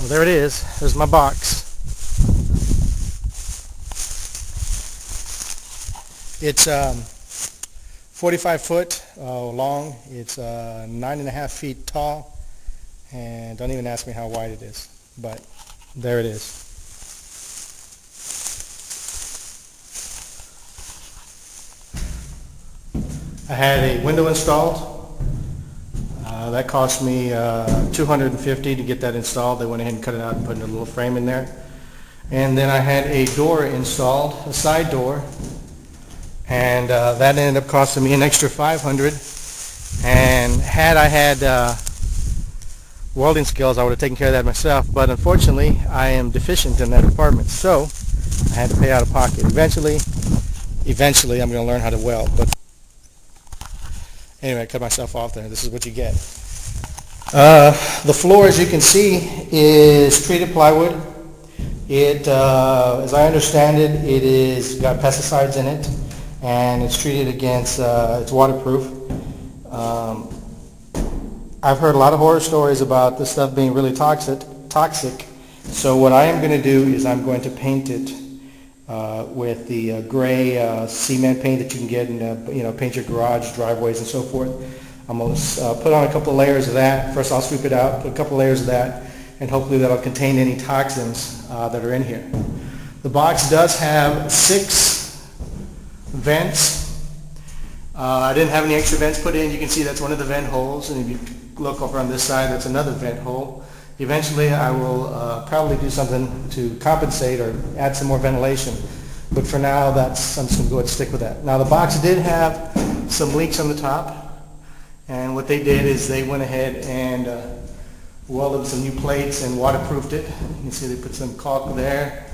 Well, there it is. There's my box. It's 45 foot long. It's 9.5 feet tall, and don't even ask me how wide it is, but there it is. I had a window installed. That cost me $250 to get that installed. They went ahead and cut it out and put a little frame in there. And then I had a door installed, a side door, and that ended up costing me an extra $500. And had I had welding skills, I would have taken care of that myself. But unfortunately, I am deficient in that department, so I had to pay out of pocket. Eventually, I'm going to learn how to weld. But anyway, I cut myself off there. This is what you get. The floor, as you can see, is treated plywood. It, as I understand it, it is got pesticides in it, and it's treated against, it's waterproof. I've heard a lot of horror stories about this stuff being really toxic. So what I am going to do is I'm going to paint it with the gray cement paint that you can get and paint your garage, driveways, and so forth. I'm going to put on a couple of layers of that. First I'll sweep it out, put a couple of layers of that, and hopefully that'll contain any toxins that are in here. The box does have 6 vents. I didn't have any extra vents put in. You can see that's one of the vent holes, and if you look over on this side, that's another vent hole. Eventually I will probably do something to compensate or add some more ventilation, but for now I'm just going to go ahead and stick with that. Now the box did have some leaks on the top, and what they did is they went ahead and welded some new plates and waterproofed it. You can see they put some caulk there.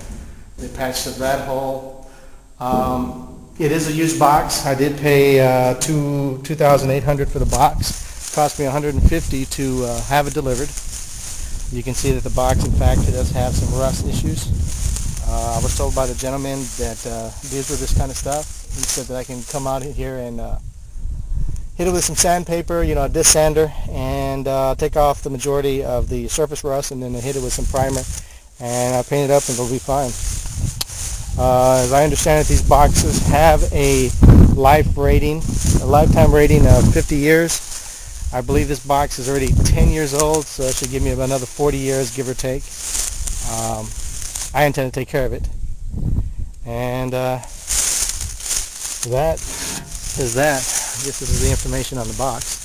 They patched up that hole. It is a used box. I did pay $2,800 for the box. It cost me $150 to have it delivered. You can see that the box, in fact, it does have some rust issues. I was told by the gentleman that deals with this kind of stuff. He said that I can come out here and hit it with some sandpaper, a disc sander, and take off the majority of the surface rust, and then hit it with some primer, and I'll paint it up and it'll be fine. As I understand it, these boxes have a lifetime rating of 50 years. I believe this box is already 10 years old, so it should give me about another 40 years, give or take. I intend to take care of it. And that is that. I guess this is the information on the box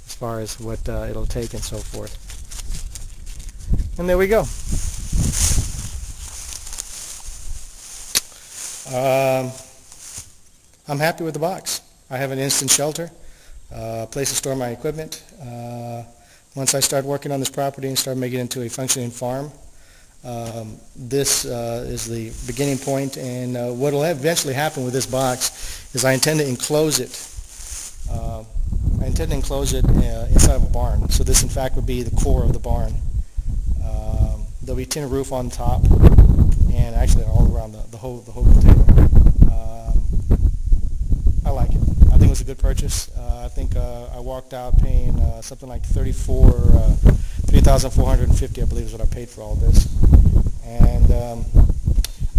as far as what it'll take and so forth. And there we go. I'm happy with the box. I have an instant shelter. Place to store my equipment. Once I start working on this property and start making it into a functioning farm, this is the beginning point, and what will eventually happen with this box is I intend to enclose it. Inside of a barn. So this, in fact, would be the core of the barn. There'll be tin roof on top, and actually all around the whole container. I like it. I think it was a good purchase. I think I walked out paying something like $3,450, I believe, is what I paid for all this. And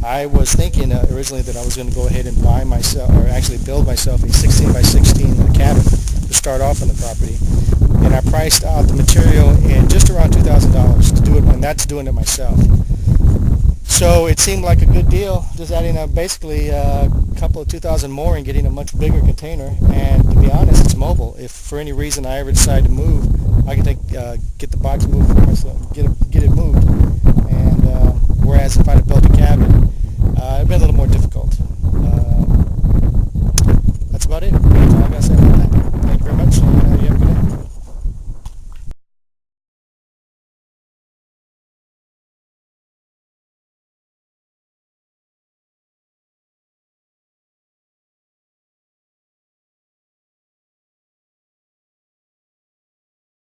I was thinking originally that I was going to go ahead and buy myself, or actually build myself, a 16 by 16 cabin to start off on the property. And I priced out the material in just around $2,000 to do it, and that's doing it myself. So it seemed like a good deal, just adding basically a couple of $2,000 more and getting a much bigger container. And to be honest, it's mobile. If for any reason I ever decide to move, I can get the box moved for myself, get it moved. And whereas if I'd have